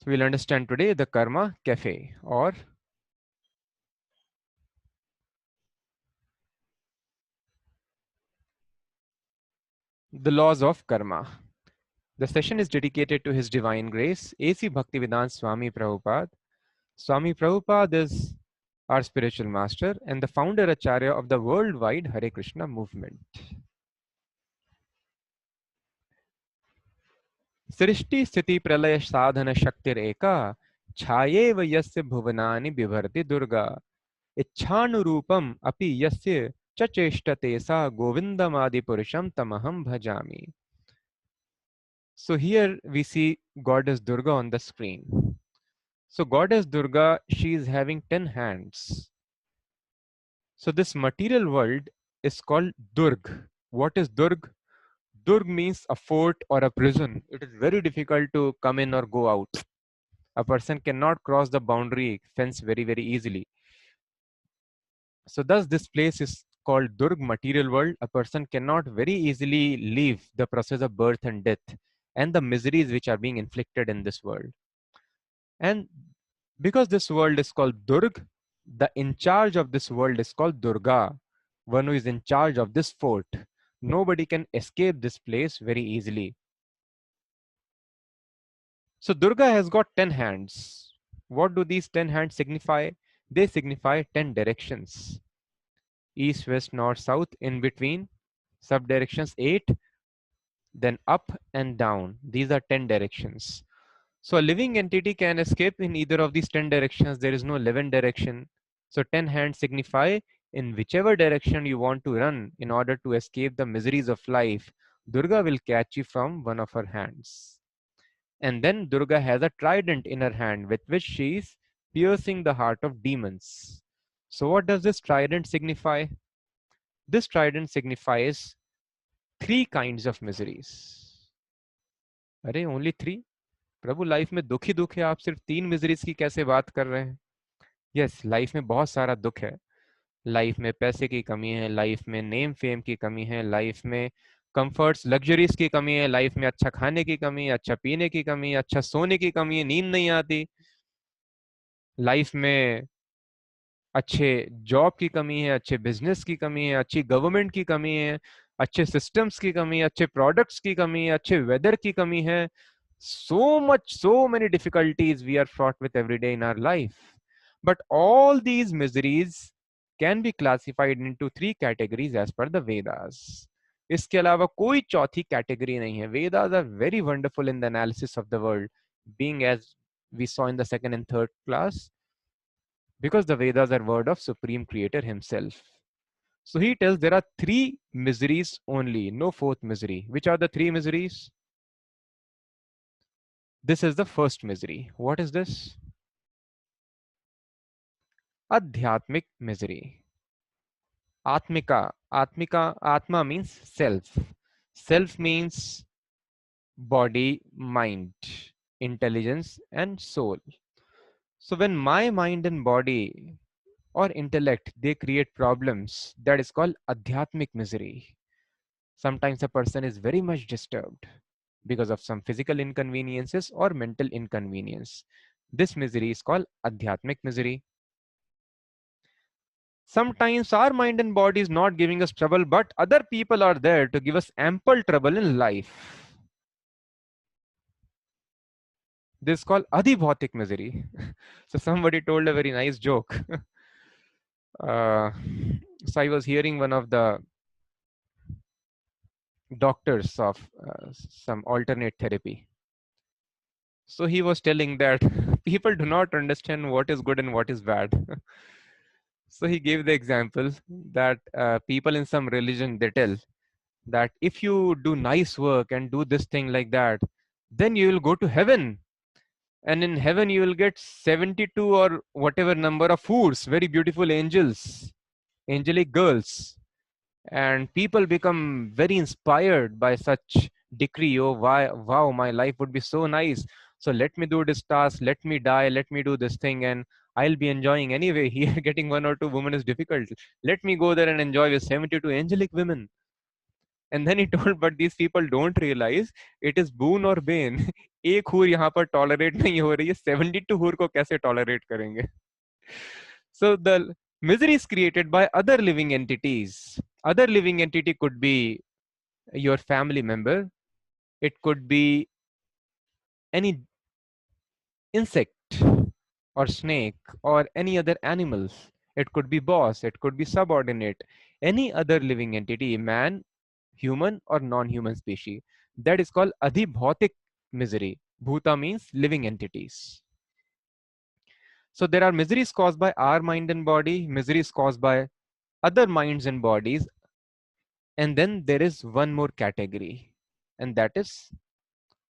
We'll understand today the Karma Cafe, or the laws of karma. The session is dedicated to His Divine Grace, A.C. Bhaktivedanta Swami Prabhupada. Swami Prabhupada is our spiritual master and the founder Acharya of the worldwide Hare Krishna movement. सृष्टि स्थिति प्रलय साधन शक्तिरेका छायेव यस्य भुवनानि बिभर्ति दुर्गा इच्छानुरूपम अपि यस्य च चेष्टते सा गोविंदमादिपुरुषम तमहम भजामि. So here we see goddess Durga on the screen. So goddess Durga, she is having 10 hands. So this material world is called Durg. What is Durg? Durg means a fort or a prison. It is very difficult to come in or go out. A person cannot cross the boundary fence very easily. So thus this place is called Durg, material world. A person cannot very easily leave the process of birth and death and the miseries which are being inflicted in this world. And because this world is called Durg, the in charge of this world is called Durga, one who is in charge of this fort. Nobody can escape this place very easily. So Durga has got 10 hands. What do these 10 hands signify? They signify 10 directions. East, west, north, south, in between, sub directions 8, then up and down. These are 10 directions. So a living entity can escape in either of these 10 directions. There is no 11 direction. So 10 hands signify in whichever direction you want to run in order to escape the miseries of life, Durga will catch you from one of her hands. And then Durga has a trident in her hand with which she is piercing the heart of demons. So what does this trident signify? This trident signifies three kinds of miseries. अरे only three? प्रभु life में दुख ही दुख है, आप सिर्फ 3 miseries की कैसे बात कर रहे हैं? यस, लाइफ में बहुत सारा दुख है. लाइफ में पैसे की कमी है, लाइफ में नेम फेम की कमी है, लाइफ में कंफर्ट्स लग्जरीज की कमी है, लाइफ में अच्छा खाने की कमी है, अच्छा पीने की कमी है, अच्छा सोने की कमी है, नींद नहीं आती. लाइफ में अच्छे जॉब की कमी है, अच्छे बिजनेस की कमी है, अच्छी गवर्नमेंट की कमी है, अच्छे सिस्टम्स की कमी है, अच्छे प्रोडक्ट्स की कमी है, अच्छे वेदर की कमी है. So many difficulties we are fraught with every day in our life. But all these miseries can be classified into 3 categories as per the Vedas. इसके अलावा कोई चौथी कैटेगरी नहीं है. Vedas are very wonderful in the analysis of the world, being as we saw in the second and third class, because the Vedas are word of Supreme Creator Himself. So he tells there are 3 miseries only, no fourth misery. Which are the 3 miseries? This is the first misery. What is this? Adhyatmic misery. Atmika. Atmika, Atma means self. Self means body, mind, intelligence, and soul. So when my mind and body or intellect, they create problems, that is called adhyatmic misery. Sometimes a person is very much disturbed because of some physical inconveniences or mental inconvenience. This misery is called adhyatmic misery. Sometimes our mind and body is not giving us trouble, but other people are there to give us ample trouble in life. This is called adhibhautik misery. So somebody told a very nice joke. uh, so I was hearing one of the doctors of some alternate therapy. So he was telling that people do not understand what is good and what is bad. So he gave the example that people in some religion, they tell that if you do nice work and do this thing like that, then you will go to heaven. And in heaven, you will get 72 or whatever number of foods, very beautiful angels, angelic girls. And people become very inspired by such decree. Oh, why, wow, my life would be so nice. So let me do this task, let me die, let me do this thing, and I'll be enjoying anyway. Here, getting 1 or 2 women is difficult. Let me go there and enjoy with 72 angelic women. And then he told, but these people don't realize it is boon or bane. एक हूर यहाँ पर tolerate नहीं हो रही है, 72 हूर को कैसे टॉलरेट करेंगे? So the misery is created by other living entities. Other living entity could be your family member. It could be any insect or snake or any other animals. It could be boss. It could be subordinate. Any other living entity, man, human or non-human species. That is called adhibhautik misery. Bhuta means living entities. So there are miseries caused by our mind and body, miseries caused by other minds and bodies, and then there is one more category, and that is,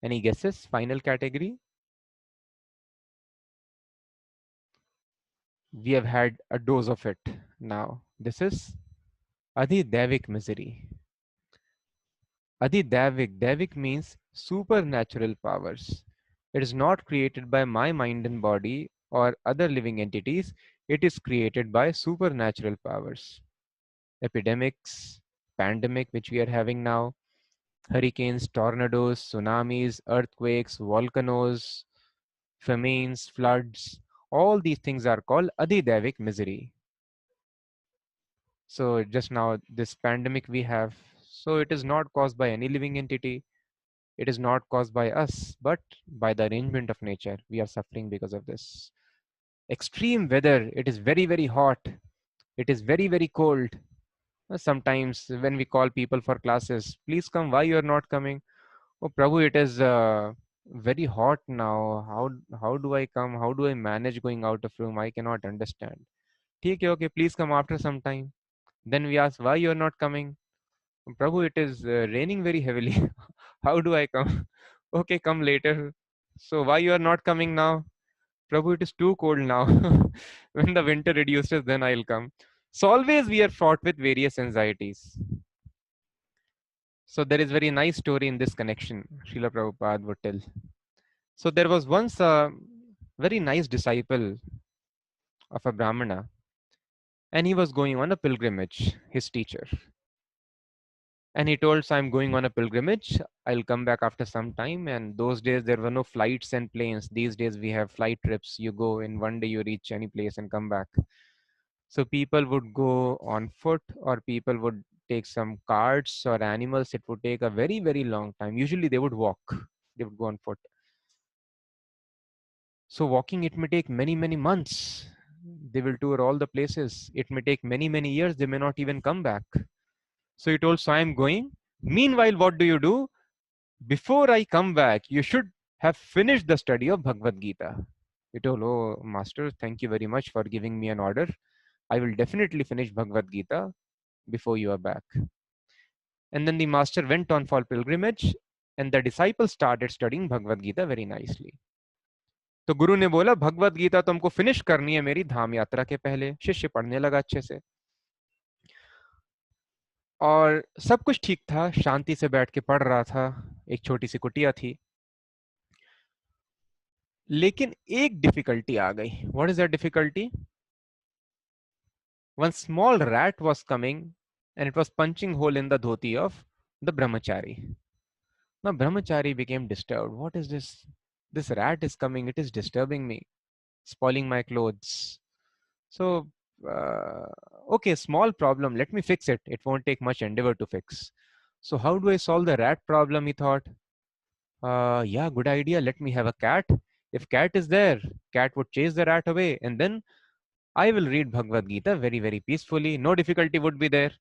any guesses? Final category? We have had a dose of it now. This is adhidevik misery. Adhidevik, devik means supernatural powers. It is not created by my mind and body or other living entities. It is created by supernatural powers. Epidemics, pandemic, which we are having now, hurricanes, tornadoes, tsunamis, earthquakes, volcanoes, famines, floods, all these things are called adhidevik misery. So just now this pandemic we have, so it is not caused by any living entity. It is not caused by us, but by the arrangement of nature. We are suffering because of this. Extreme weather, it is very, very hot. It is very, very cold. Sometimes when we call people for classes, please come, why you are not coming? Oh, Prabhu, it is very hot now. How do I come? How do I manage going out of room? I cannot understand. ठीक है, okay, please come after some time. Then we ask, why you are not coming? Prabhu, it is raining very heavily. How do I come? Okay, come later. So why you are not coming now? Prabhu, it is too cold now. When the winter reduces, then I'll come. So always we are fraught with various anxieties. So there is very nice story in this connection, Srila Prabhupada would tell. So there was once a very nice disciple of a Brahmana, and he was going on a pilgrimage, his teacher. And he told, so I'm going on a pilgrimage. I'll come back after some time. And those days there were no flights and planes. These days we have flight trips. You go in one day, you reach any place and come back. So people would go on foot, or people would take some carts or animals. It would take a very, very long time. Usually they would walk. They would go on foot. So walking, it may take many, many months. They will tour all the places. It may take many, many years. They may not even come back. So he told, so I'm going. Meanwhile, what do you do? Before I come back, you should have finished the study of Bhagavad Gita. He told, oh, Master, thank you very much for giving me an order. I will definitely finish Bhagavad Gita before you are back. And then the master went on for pilgrimage, and the disciples started studying Bhagavad Gita very nicely. तो गुरु ने बोला भगवत गीता तुमको finish करनी है मेरी धाम यात्रा के पहले. शिष्य पढ़ने लगा अच्छे से और सब कुछ ठीक था, शांति से बैठ के पढ़ रहा था. एक छोटी सी कुटिया थी, लेकिन एक डिफिकल्टी आ गई. What is that difficulty? One small rat was coming and it was punching hole in the dhoti of the brahmachari. Now brahmachari became disturbed. What is this? This rat is coming, it is disturbing me, spoiling my clothes. So, uh, okay, small problem. Let me fix it. It won't take much endeavor to fix. So, how do I solve the rat problem? He thought. Yeah, good idea. Let me have a cat. If cat is there, cat would chase the rat away, and then I will read Bhagavad Gita very, very peacefully. No difficulty would be there.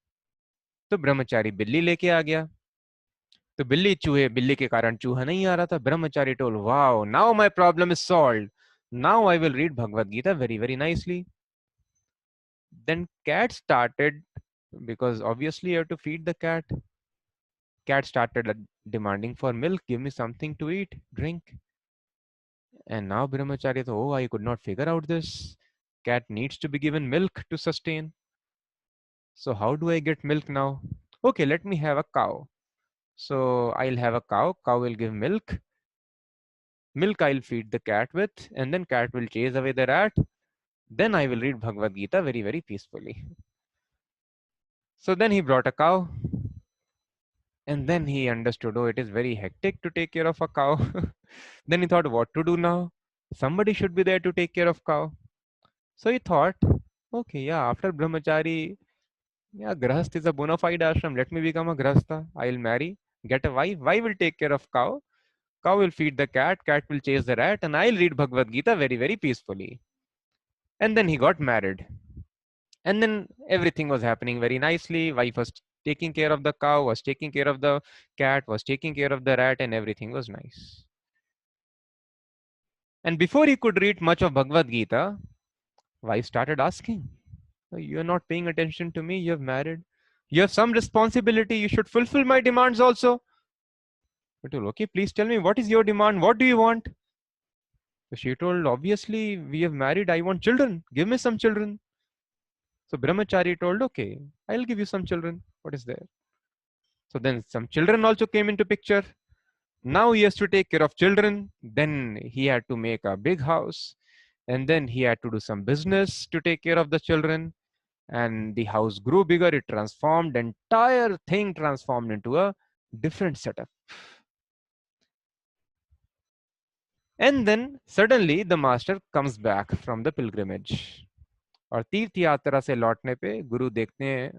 तो ब्रह्मचारी बिल्ली लेके आ गया. तो बिल्ली के कारण चूहा नहीं आ रहा था. ब्रह्मचारी toll, wow, now my problem is solved. Now I will read Bhagavad Gita very, very nicely. Then cat started, because obviously you have to feed the cat. Cat started demanding for milk. Give me something to eat, drink. And now Brahmachari thought, oh, I could not figure out this. Cat needs to be given milk to sustain. So how do I get milk now? Okay, let me have a cow. So I'll have a cow. Cow will give milk. Milk I'll feed the cat with, and then cat will chase away the rat. Then I will read Bhagavad Gita very, very peacefully. So then he brought a cow. And then he understood, oh, it is very hectic to take care of a cow. Then he thought, what to do now? Somebody should be there to take care of cow. So he thought, okay, yeah, after brahmachari, yeah, grahast is a bona fide ashram. Let me become a grahastha. I'll marry, get a wife. Wife will take care of cow. Cow will feed the cat. Cat will chase the rat, and I'll read Bhagavad Gita very, very peacefully. And then he got married. And then everything was happening very nicely. Wife was taking care of the cow, was taking care of the cat, was taking care of the rat, and everything was nice. And before he could read much of Bhagavad Gita, wife started asking, "Oh, you're not paying attention to me, you have married. You have some responsibility, you should fulfill my demands also." I told, okay, please tell me, what is your demand? What do you want? So she told, obviously, we have married, I want children. Give me some children. So Brahmachari told, okay, I'll give you some children. What is there? So then some children also came into picture. Now he has to take care of children. Then he had to make a big house. And then he had to do some business to take care of the children. And the house grew bigger. It transformed. Entire thing transformed into a different setup. And then suddenly the master comes back from the pilgrimage. और तीर्थ यात्रा से लौटने पे गुरु देखते हैं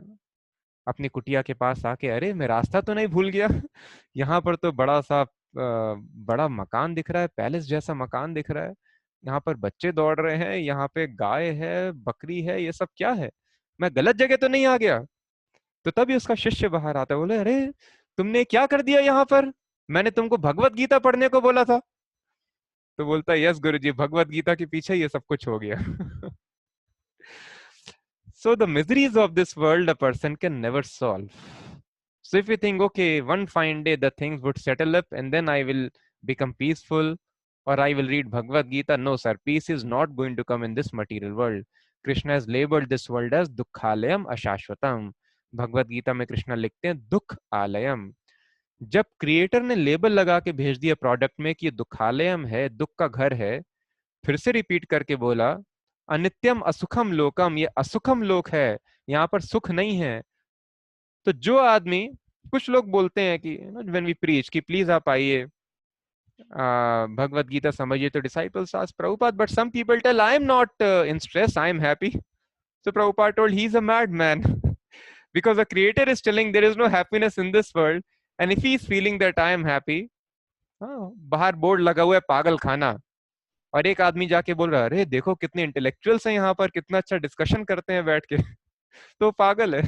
अपनी कुटिया के पास आके, अरे मैं रास्ता तो नहीं भूल गया। यहाँ पर तो बड़ा सा बड़ा मकान दिख रहा है, पैलेस जैसा मकान दिख रहा है। यहाँ पर बच्चे दौड़ रहे हैं, यहाँ पे गाय है, बकरी है, ये सब क्या है? मैं गलत जगह तो नहीं आ गया? तो तभी उसका शिष्य बाहर आता है, बोले, अरे तुमने क्या कर दिया यहाँ पर? मैंने तुमको भगवत गीता पढ़ने को बोला था। तो बोलता है, यस गुरुजी, भगवत गीता के पीछे ये सब कुछ हो गया। So the miseries of this world a person can never solve. So if you think, okay, one fine day the things would settle up and then I will become peaceful or I will read Bhagavad Gita, no sir, peace is not going to come in this material world. Krishna has labeled this world as Dukhalayam Ashashvatam. Bhagavad Gita में कृष्णा लिखते हैं दुख आलयम। जब creator ने label लगा के भेज दिया प्रोडक्ट में कि ये दुखालयम है, दुख का घर है, फिर से रिपीट करके बोला अनित्यम असुखम लोकम, ये असुखम लोक है, यहाँ पर सुख नहीं है। तो जो आदमी, कुछ लोग बोलते हैं कि व्हेन वी प्रीच कि प्लीज आप आइए भगवत गीता समझिए, तो disciples ask Prabhupada, but some people tell I am not in stress, I am happy. So Prabhupada told he's a madman because the creator is telling there is no happiness in this world, and if he is feeling that I am happy, बाहर board लगा हुआ है पागल खाना, और एक आदमी जाके बोल रहा है अरे देखो कितने इंटेलेक्चुअल्स हैं यहाँ पर, कितना अच्छा डिस्कशन करते हैं बैठ के। तो पागल है,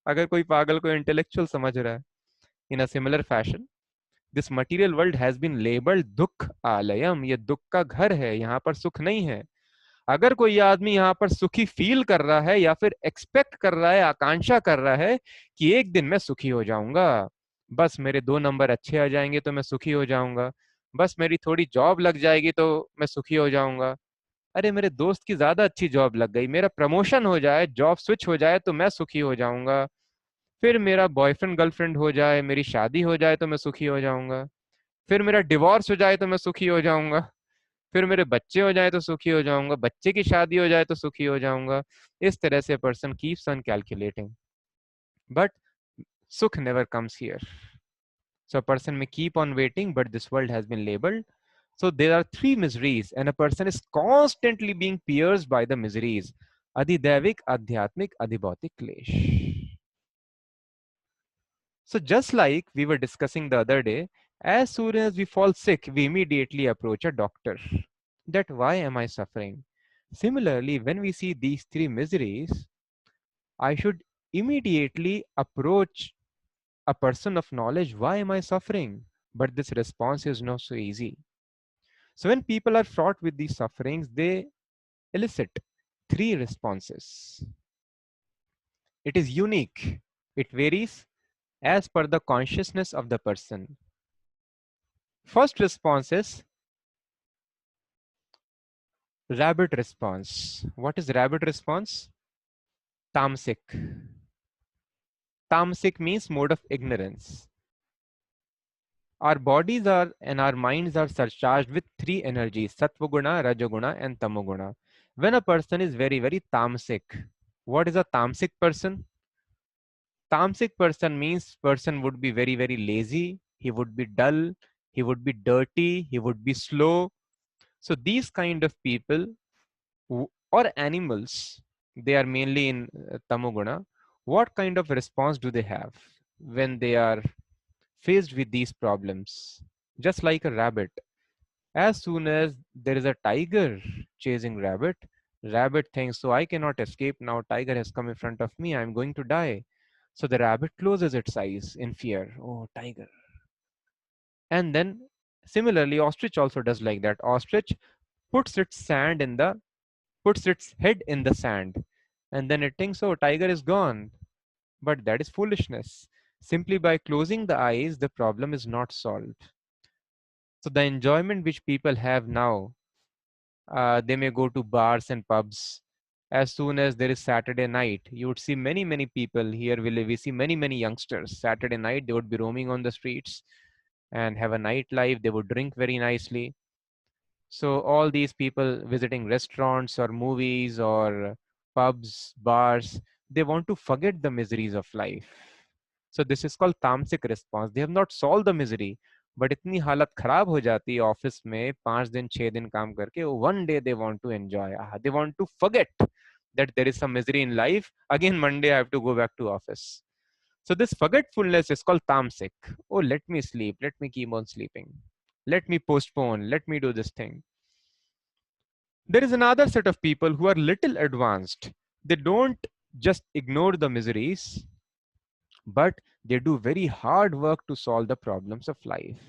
अगर कोई पागल को इंटेलेक्चुअल समझ रहा है। In a similar fashion this material world has been labelled दुख आलयम, ये दुख का घर है, यहाँ पर सुख नहीं है। अगर कोई आदमी यहाँ पर सुखी फील कर रहा है या फिर एक्सपेक्ट कर रहा है, आकांक्षा कर रहा है कि एक दिन मैं सुखी हो जाऊंगा, बस मेरे 2 नंबर अच्छे आ जाएंगे तो मैं सुखी हो जाऊंगा, बस मेरी थोड़ी जॉब लग जाएगी तो मैं सुखी हो जाऊंगा, अरे मेरे दोस्त की ज्यादा अच्छी जॉब लग गई, मेरा प्रमोशन हो जाए, जॉब स्विच हो जाए तो मैं सुखी हो जाऊंगा, फिर मेरा बॉयफ्रेंड गर्लफ्रेंड हो जाए, मेरी शादी हो जाए तो मैं सुखी हो जाऊंगा, फिर मेरा डिवोर्स हो जाए तो मैं सुखी हो जाऊंगा, फिर मेरे बच्चे हो जाए तो सुखी हो जाऊंगा, बच्चे की शादी हो जाए तो सुखी हो जाऊंगा। इस तरह से person keeps on calculating, but सुख never comes here. So a person may keep on waiting, but this world has been labeled. So there are 3 miseries, and a person is constantly being pierced by the miseries. Adhidevik, Adhyatmik, Adhibautik Klesh. So just like we were discussing the other day, as soon as we fall sick, we immediately approach a doctor. That why am I suffering? Similarly, when we see these 3 miseries, I should immediately approach a person of knowledge. Why am I suffering? But this response is not so easy. So when people are fraught with these sufferings, they elicit 3 responses. It is unique. It varies as per the consciousness of the person. First response is rabbit response. What is rabbit response? Tamasic. Tamasic means mode of ignorance. Our bodies are and our minds are surcharged with 3 energies, Sattva-guna, Rajoguna and Tamoguna. When a person is very, very tamasic, what is a tamasic person? Tamasic person means person would be very, very lazy. He would be dull. He would be dirty. He would be slow. So these kind of people or animals, they are mainly in Tamoguna. What kind of response do they have when they are faced with these problems? Just like a rabbit. As soon as there is a tiger chasing rabbit, rabbit thinks, so I cannot escape now. Tiger has come in front of me. I'm going to die. So the rabbit closes its eyes in fear. Oh, tiger. And then similarly, ostrich also does like that. Ostrich puts its sand in the puts its head in the sand, and then it thinks, oh, tiger is gone. But that is foolishness. Simply by closing the eyes, the problem is not solved. So the enjoyment which people have now, they may go to bars and pubs. As soon as there is Saturday night, you would see many, many people here. We see many, many youngsters. Saturday night, they would be roaming on the streets and have a nightlife. They would drink very nicely. So all these people visiting restaurants or movies or pubs, bars, they want to forget the miseries of life. So this is called तामसिक response. They have not solved the misery, but इतनी हालत खराब हो जाती है office में 5 दिन 6 दिन काम करके, one day they want to enjoy. They want to forget that there is some misery in life. Again Monday I have to go back to office. So this forgetfulness is called tamasic. Oh, let me sleep. Let me keep on sleeping. Let me postpone. Let me do this thing. There is another set of people who are little advanced. They don't just ignore the miseries, but they do very hard work to solve the problems of life.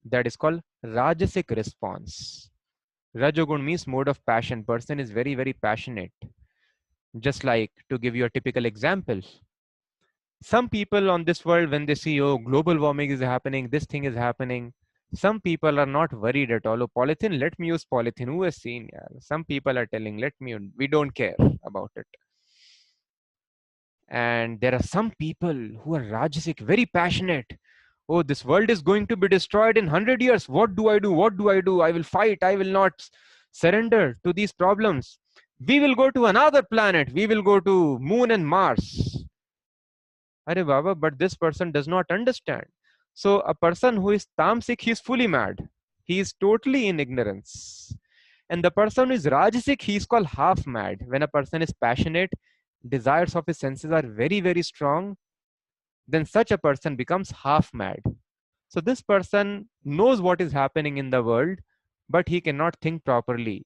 That is called rajasic response. Rajogun means mode of passion. Person is very, very passionate. Just like, to give you a typical example, some people on this world, when they see, oh, global warming is happening, this thing is happening, some people are not worried at all. Oh, polythene, let me use polythene. Who has seen? Yeah. Some people are telling, let me, we don't care about it. And there are some people who are rajasic, very passionate. Oh, this world is going to be destroyed in 100 years. What do I do? What do I do? I will fight. I will not surrender to these problems. We will go to another planet. We will go to Moon and Mars. Arey Baba, but this person does not understand. So a person who is tamasic, he is fully mad. He is totally in ignorance. And the person who is rajasic, he is called half mad. When a person is passionate, desires of his senses are very, very strong, then such a person becomes half mad. So this person knows what is happening in the world, but he cannot think properly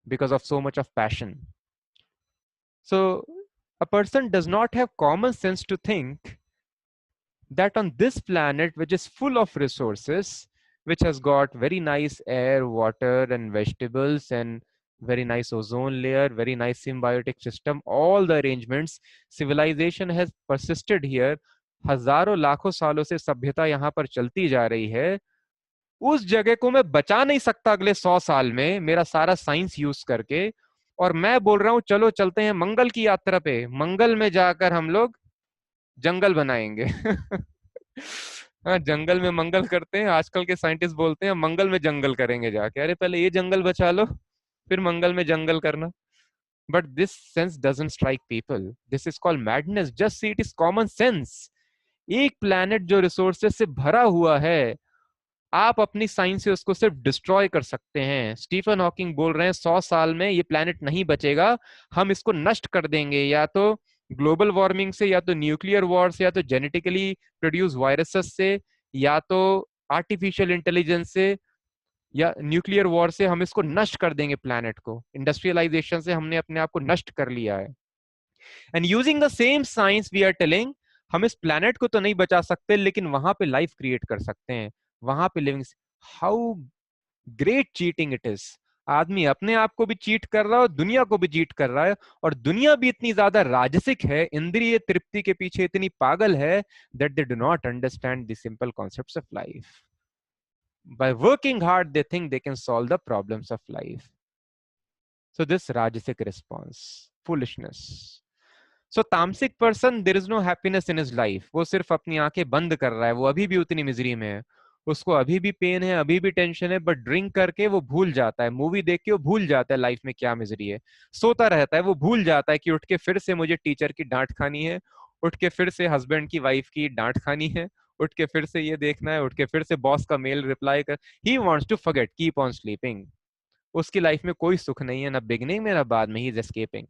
because of so much of passion. So a person does not have common sense to think that on this planet, which is full of resources, which has got very nice air, water, and vegetables, and very nice ozone layer, very nice symbiotic system, all the arrangements, civilization has persisted here. हजारों लाखों सालों से सभ्यता यहाँ पर चलती जा रही है. उस जगह को मैं बचा नहीं सकता अगले 100 साल में मेरा सारा साइंस यूज करके, और मैं बोल रहा हूँ चलो चलते हैं मंगल की यात्रा पे, मंगल में जाकर हम लोग जंगल बनाएंगे. हाँ, जंगल में मंगल करते हैं. आजकल के साइंटिस्ट बोलते हैं मंगल में जंगल करेंगे जाके. अरे पहले ये जंगल बचा लो, फिर मंगल में जंगल करना. But this sense doesn't strike people. This is called madness. Just see, it is common sense. एक प्लैनेट जो रिसोर्सेज से भरा हुआ है, आप अपनी साइंस से उसको सिर्फ डिस्ट्रॉय कर सकते हैं. स्टीफन हॉकिंग बोल रहे हैं 100 साल में ये प्लैनेट नहीं बचेगा, हम इसको नष्ट कर देंगे, या तो ग्लोबल वार्मिंग से, या तो न्यूक्लियर वॉर से, या तो जेनेटिकली प्रोड्यूस वायरसेस से, या तो आर्टिफिशियल इंटेलिजेंस से, या न्यूक्लियर वॉर से हम इसको नष्ट कर देंगे प्लैनेट को. इंडस्ट्रियलाइजेशन से हमने अपने आप को नष्ट कर लिया है. And using the same science we are telling, हम इस प्लैनेट को तो नहीं बचा सकते, लेकिन वहां पे लाइफ क्रिएट कर सकते हैं, वहां पे living. How great cheating it is. आदमी अपने आप को भी चीट कर रहा है और दुनिया को भी चीट कर रहा है, और दुनिया भी इतनी ज्यादा राजसिक है, इंद्रिय तृप्ति के पीछे इतनी पागल है, that they do not understand the simple concepts of life. By working hard, they think they can solve the problems of life. So this rajasic response, foolishness. So tamasic person, there is no happiness in his life. वो सिर्फ अपनी आंखें बंद कर रहा है, वो अभी भी उतनी मिजरी में है, उसको अभी भी पेन है, अभी भी टेंशन है, बट ड्रिंक करके वो भूल जाता है, मूवी देख के वो भूल जाता है लाइफ में क्या मिजरी है, सोता रहता है, वो भूल जाता है कि उठ के फिर से मुझे टीचर की डांट खानी है, उठ के फिर से हस्बैंड की वाइफ की डांट खानी है, उठ के फिर से ये देखना है, उठ के फिर से बॉस का मेल रिप्लाई कर। He wants to forget, keep on sleeping. उसकी लाइफ में कोई सुख नहीं है, ना बिगनिंग में ना बाद में, he is escaping.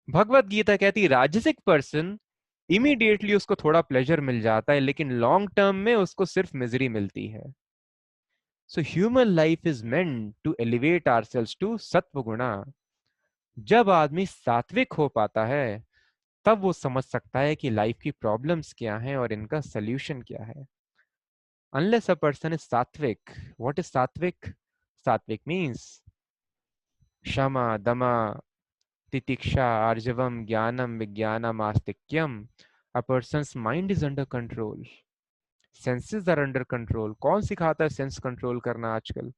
Bhagavad Gita कहती राजसिक पर्सन इमीडिएटली उसको थोड़ा प्लेजर मिल जाता है, लेकिन लॉन्ग टर्म में उसको सिर्फ मिजरी मिलती है। So human life is meant to elevate ourselves to sattva guna. जब आदमी सात्विक हो पाता है, तब वो समझ सकता है कि लाइफ की प्रॉब्लम्स क्या हैं और इनका सोल्यूशन क्या है। Unless a person is sattvic, what is sattvic? Sattvic means shama, dama, titiksha, arjavam, jnanam, vijnanam, astikyam. A person's mind is under control. Senses are under control. कौन सिखाता है सेंस कंट्रोल करना आजकल?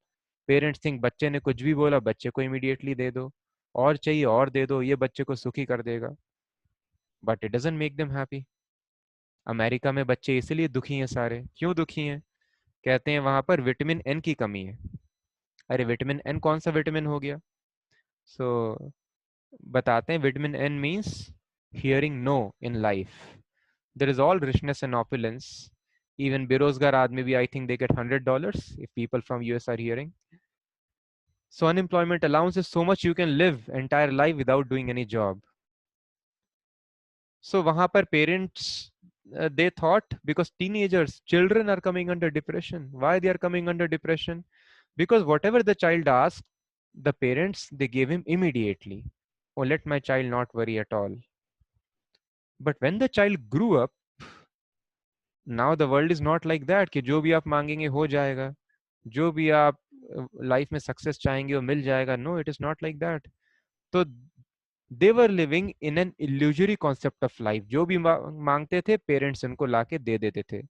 पेरेंट्स थिंक बच्चे ने कुछ भी बोला बच्चे को इमीडिएटली दे दो, और चाहिए और दे दो, ये बच्चे को सुखी कर देगा। But it doesn't make them happy. America में बच्चे इसलिए दुखी हैं सारे, क्यों दुखी हैं? कहते हैं वहां पर विटामिन एन की कमी है। अरे विटामिन एन कौन सा विटामिन हो गया? सो बताते हैं vitamin N means hearing no in life. There is all richness and opulence. Even बेरोजगार आदमी भी I think they get $100 if people from US are hearing. So unemployment allowance is so much you can live entire life without doing any job. So वहां पर parents they thought, because teenagers, children are coming under depression. Why they are coming under depression? Because whatever the child asked, the parents they gave him immediately. Oh, let my child not worry at all. But when the child grew up, now the world is not like that कि जो भी आप मांगेंगे हो जाएगा, जो भी आप लाइफ में सक्सेस चाहेंगे वो मिल जाएगा। No, it is not like that. तो they were living in an illusory concept of life. जो भी मांगते थे पेरेंट्स उनको लाके दे देते थे।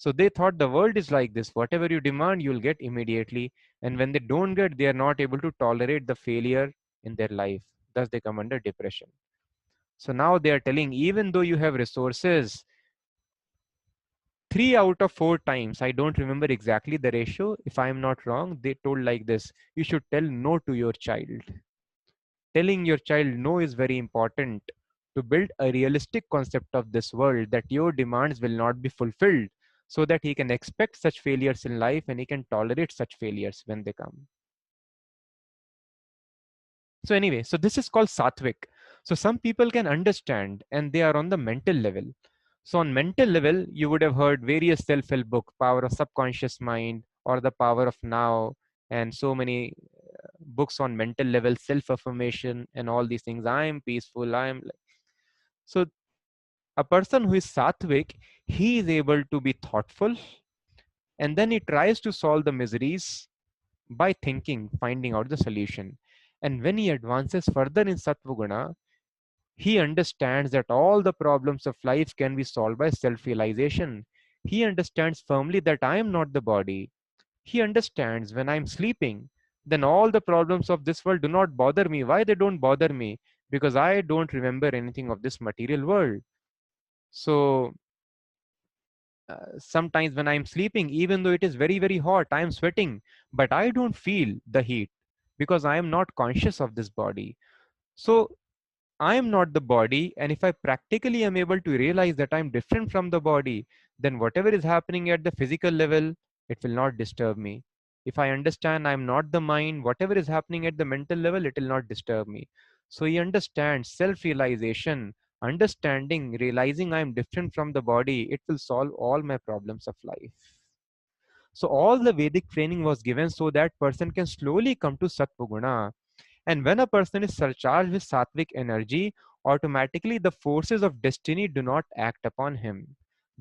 So they thought the world is like this. Whatever you demand, you'll get immediately. And when they don't get, they are not able to tolerate the failure in their life. Thus, they come under depression. So now they are telling, even though you have resources, 3 out of 4 times, I don't remember exactly the ratio. If I am not wrong, they told like this: you should tell no to your child. Telling your child no is very important to build a realistic concept of this world, that your demands will not be fulfilled, so that he can expect such failures in life and he can tolerate such failures when they come. So anyway, so this is called sattvic. So some people can understand and they are on the mental level. So on mental level, you would have heard various self-help book, Power of Subconscious Mind or The Power of Now, and so many books on mental level, self-affirmation and all these things. I am peaceful, I am. So a person who is sattvic, he is able to be thoughtful, and then he tries to solve the miseries by thinking, finding out the solution. And when he advances further in Sattva Guna, he understands that all the problems of life can be solved by self realization. He understands firmly that I am not the body. He understands when I'm sleeping, then all the problems of this world do not bother me. Why they don't bother me? Because I don't remember anything of this material world. So sometimes when I'm sleeping, even though it is very, very hot, I'm sweating, but I don't feel the heat because I am not conscious of this body. So I am not the body. And if I practically am able to realize that I'm different from the body, then whatever is happening at the physical level, it will not disturb me. If I understand I'm not the mind, whatever is happening at the mental level, it will not disturb me. So he understands self realization, understanding, realizing I'm different from the body, it will solve all my problems of life. So all the Vedic training was given so that person can slowly come to Sattva. And when a person is surcharged with sattvic energy, automatically the forces of destiny do not act upon him.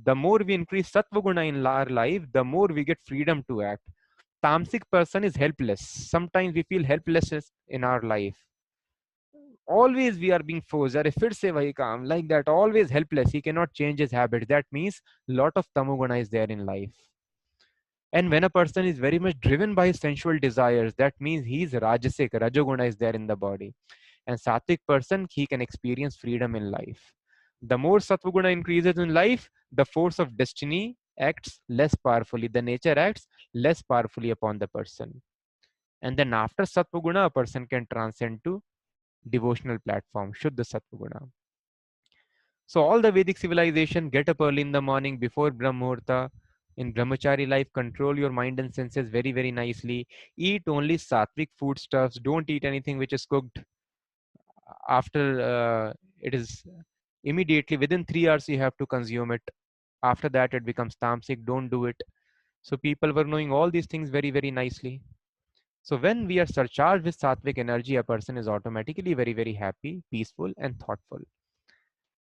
The more we increase sattva guna in our life, the more we get freedom to act. Tamasic person is helpless. Sometimes we feel helplessness in our life. Always we are being forced. अरे फिर से वही काम, like that, always helpless. He cannot change his habit. That means lot of tamoguna is there in life. And when a person is very much driven by his sensual desires, that means he is rajasic. Rajoguna is there in the body. And sattvic person, he can experience freedom in life. The more sattva increases in life, the force of destiny acts less powerfully. The nature acts less powerfully upon the person. And then after sattva a person can transcend to devotional platform, Shuddha Sattva. So all the Vedic civilization, get up early in the morning before Brahmurta. In brahmachari life, control your mind and senses very very nicely. Eat only sattvic foodstuffs. Don't eat anything which is cooked after it is immediately within 3 hours you have to consume it. After that it becomes tamasic. Don't do it. So people were knowing all these things very very nicely. So when we are surcharged with sattvic energy, a person is automatically very very happy, peaceful and thoughtful.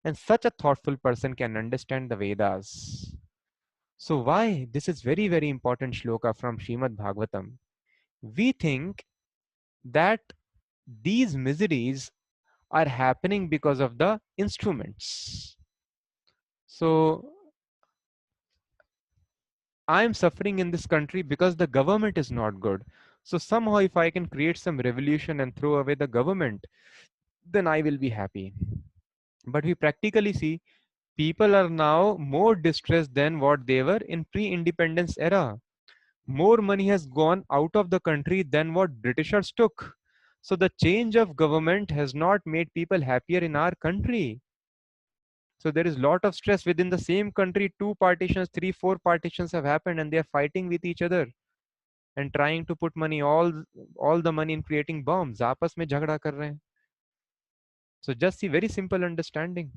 And such a thoughtful person can understand the Vedas. So why this is very very important shloka from Srimad Bhagavatam. We think that these miseries are happening because of the instruments. So I am suffering in this country because the government is not good. So somehow if I can create some revolution and throw away the government, then I will be happy. But we practically see people are now more distressed than what they were in pre-independence era. More money has gone out of the country than what Britishers took. So the change of government has not made people happier in our country. So there is lot of stress within the same country. Two partitions, three, four partitions have happened, and they are fighting with each other and trying to put money, all the money in creating bombs. आपस में झगड़ा कर रहे हैं. So just see very simple understanding.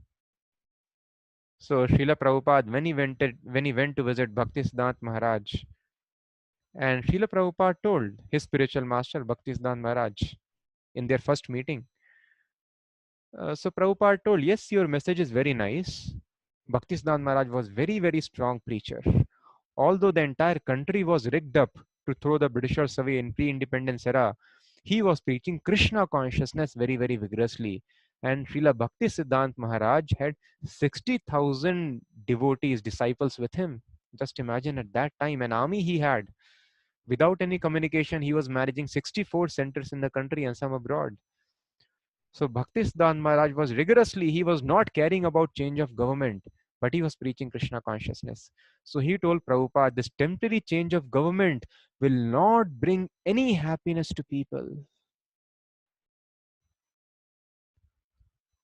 So Srila Prabhupada, when he went to visit Bhaktisiddhant Maharaj, and Srila Prabhupada told his spiritual master Bhaktisiddhant Maharaj in their first meeting. So Prabhupada told, yes, your message is very nice. Bhaktisiddhant Maharaj was very, very strong preacher. Although the entire country was rigged up to throw the Britishers away in pre-independence era, he was preaching Krishna consciousness very, very vigorously. And Srila Bhaktisiddhant Maharaj had 60,000 devotees, disciples with him. Just imagine at that time, an army he had. Without any communication, he was managing 64 centers in the country and some abroad. So Bhaktisiddhanta Maharaj was rigorously, he was not caring about change of government, but he was preaching Krishna consciousness. So he told Prabhupada, this temporary change of government will not bring any happiness to people.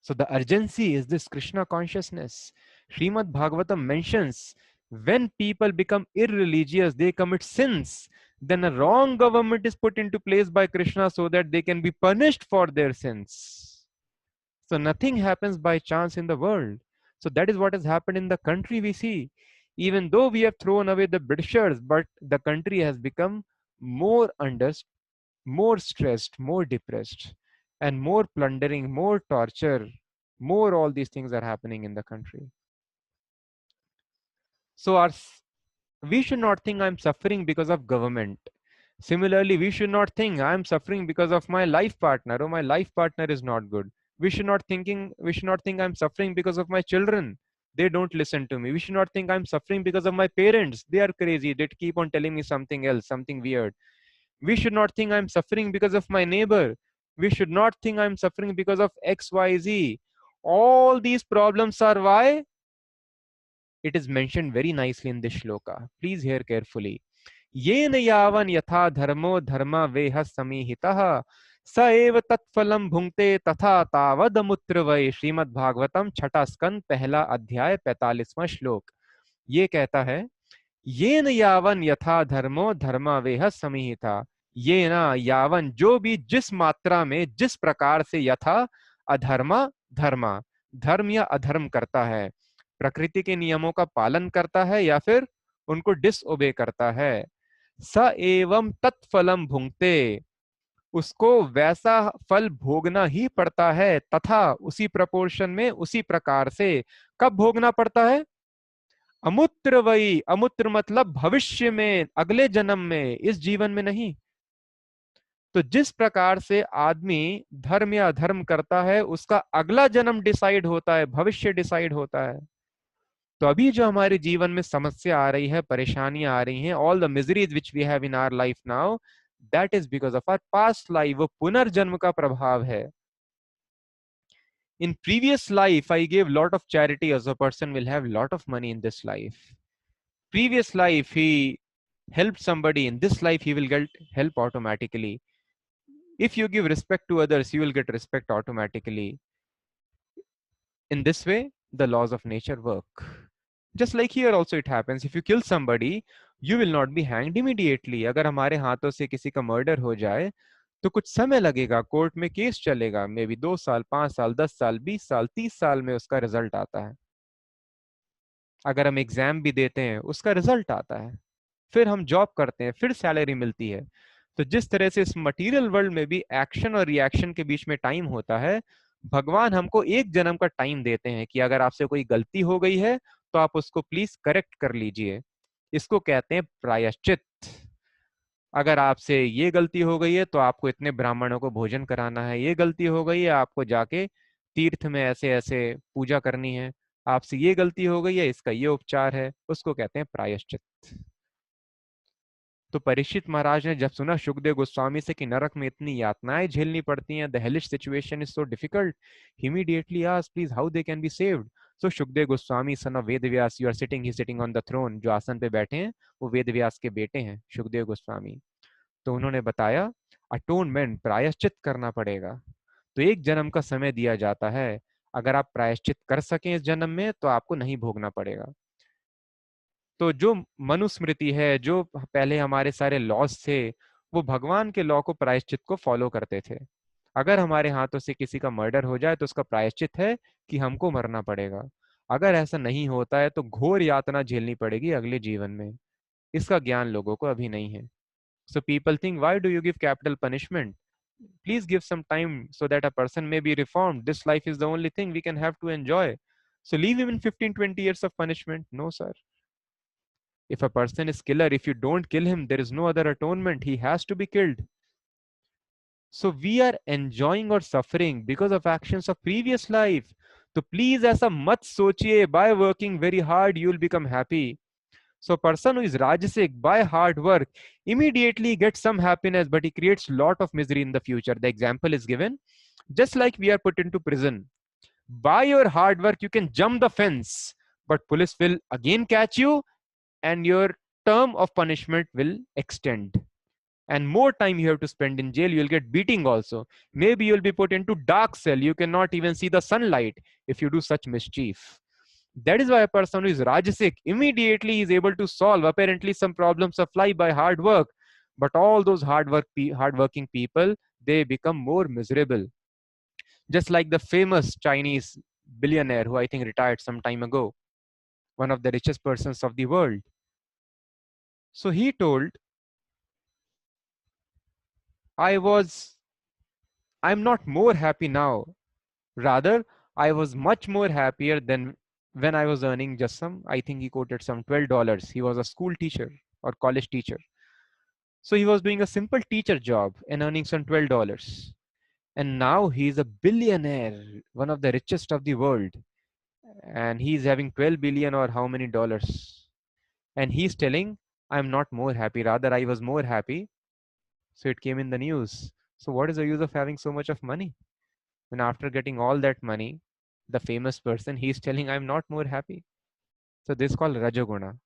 So the urgency is this Krishna consciousness. Srimad Bhagavatam mentions when people become irreligious, they commit sins, then a wrong government is put into place by Krishna so that they can be punished for their sins. So nothing happens by chance in the world. So that is what has happened in the country we see. Even though we have thrown away the Britishers, but the country has become more more stressed, more depressed, and more plundering, more torture, more all these things are happening in the country. So we should not think I'm suffering because of government. Similarly, we should not think I'm suffering because of my life partner or my life partner is not good. We should not think I'm suffering because of my children. They don't listen to me. We should not think I'm suffering because of my parents. They are crazy. They keep on telling me something else, something weird. We should not think I'm suffering because of my neighbor. We should not think I'm suffering because of XYZ. All these problems are why? It is mentioned very nicely in this shloka. Please hear carefully. येन यावन यथा धर्मो धर्म वेह समीहितः स एव तत्फलम भुंक्ते तथा तावदमुत्र वै. श्रीमद् भागवतम छठा स्कंद पहला अध्याय 45वां श्लोक. ये कहता है, येन यावन यथा धर्मो धर्म वेह समीहिता. ये ना यावन जो भी जिस मात्रा में जिस प्रकार से यथा अधर्म धर्म धर्म या अधर्म करता है, प्रकृति के नियमों का पालन करता है या फिर उनको डिसओबे करता है, स एवं तत्फलम भुंक्ते, उसको वैसा फल भोगना ही पड़ता है. तथा उसी प्रपोर्शन में उसी प्रकार से कब भोगना पड़ता है? अमुत्र वही. अमुत्र मतलब भविष्य में, अगले जन्म में, इस जीवन में नहीं. तो जिस प्रकार से आदमी धर्म या अधर्म करता है उसका अगला जन्म डिसाइड होता है, भविष्य डिसाइड होता है. तो अभी जो हमारे जीवन में समस्या आ रही है, परेशानियां आ रही हैं, all the miseries which we have in our life now, that is because of our past life. वो पुनर्जन्म का प्रभाव है. In previous life, I gave lot of charity, as a person will have lot of money in this life. Previous life, he helped somebody. In this life, he will get help automatically. If you give respect to others, you will get respect automatically. In this way, the laws of nature work. Just like here also it happens, if you kill somebody, you will not be hanged immediately. अगर हमारे हाथों से किसी का murder हो जाए तो कुछ समय लगेगा, कोर्ट में केस चलेगा, मे बी 2 साल, 5 साल, 10 साल, 20 साल, 30 साल में उसका रिजल्ट आता है। अगर हम एग्जाम भी देते हैं उसका रिजल्ट आता है, फिर हम जॉब करते हैं, फिर सैलरी मिलती है। तो जिस तरह से इस मटेरियल वर्ल्ड में भी एक्शन और रिएक्शन के बीच में टाइम होता है, भगवान हमको एक जन्म का टाइम देते हैं कि अगर आपसे कोई गलती हो गई है तो आप उसको प्लीज करेक्ट कर लीजिए। इसको कहते हैं प्रायश्चित। अगर आपसे ये गलती हो गई है तो आपको इतने ब्राह्मणों को भोजन कराना है, ये गलती हो गई है आपको जाके तीर्थ में ऐसे ऐसे पूजा करनी है, आपसे ये गलती हो गई है इसका ये उपचार है, उसको कहते हैं प्रायश्चित। तो परीक्षित महाराज ने जब सुना सुखदेव गोस्वामी से कि नरक में इतनी यातनाएं झेलनी पड़ती हैं, the hellish situation is so difficult, immediately asked please how they can be saved. So Sukhdev Goswami son of Ved Vyas, you are sitting, he sitting on the throne, जो आसन पे बैठे हैं वो वेद व्यास के बेटे हैं सुखदेव गोस्वामी। तो उन्होंने बताया अटोनमेंट, प्रायश्चित करना पड़ेगा। तो एक जन्म का समय दिया जाता है, अगर आप प्रायश्चित कर सकें इस जन्म में तो आपको नहीं भोगना पड़ेगा। तो जो मनुस्मृति है, जो पहले हमारे सारे लॉज थे, वो भगवान के लॉ को, प्रायश्चित को फॉलो करते थे। अगर हमारे हाथों से किसी का मर्डर हो जाए तो उसका प्रायश्चित है कि हमको मरना पड़ेगा। अगर ऐसा नहीं होता है तो घोर यातना झेलनी पड़ेगी अगले जीवन में। इसका ज्ञान लोगों को अभी नहीं है। So people think, why do you give capital punishment? Please give some time so that a person may be reformed. This life is the only thing we can have to enjoy. So leave him in 15, 20 years of punishment. No, sir. If a person is killer, if you don't kill him, there is no other atonement. He has to be killed. So we are enjoying or suffering because of actions of previous life. So please ऐसा मत सोचिए, by working very hard you will become happy. So a person who is rajasic by hard work immediately gets some happiness, but he creates lot of misery in the future. The example is given, just like we are put into prison. By your hard work, you can jump the fence, but police will again catch you and your term of punishment will extend. And more time you have to spend in jail, you'll get beating also. Maybe you'll be put into dark cell. You cannot even see the sunlight if you do such mischief. That is why a person who is Rajasic immediately is able to solve apparently some problems of life by hard work. But all those hardworking people, they become more miserable. Just like the famous Chinese billionaire who I think retired some time ago, one of the richest persons of the world. So he told, I'm not more happy now. Rather, I was much more happier than when I was earning just some, I think he quoted some $12. He was a school teacher or college teacher. So he was doing a simple teacher job and earning some $12. And now he's a billionaire, one of the richest of the world. And he's having 12 billion or how many dollars. And he's telling, I'm not more happy. Rather, I was more happy. So it came in the news. So what is the use of having so much of money? When after getting all that money, the famous person, he's telling, I'm not more happy. So this is called Rajoguna.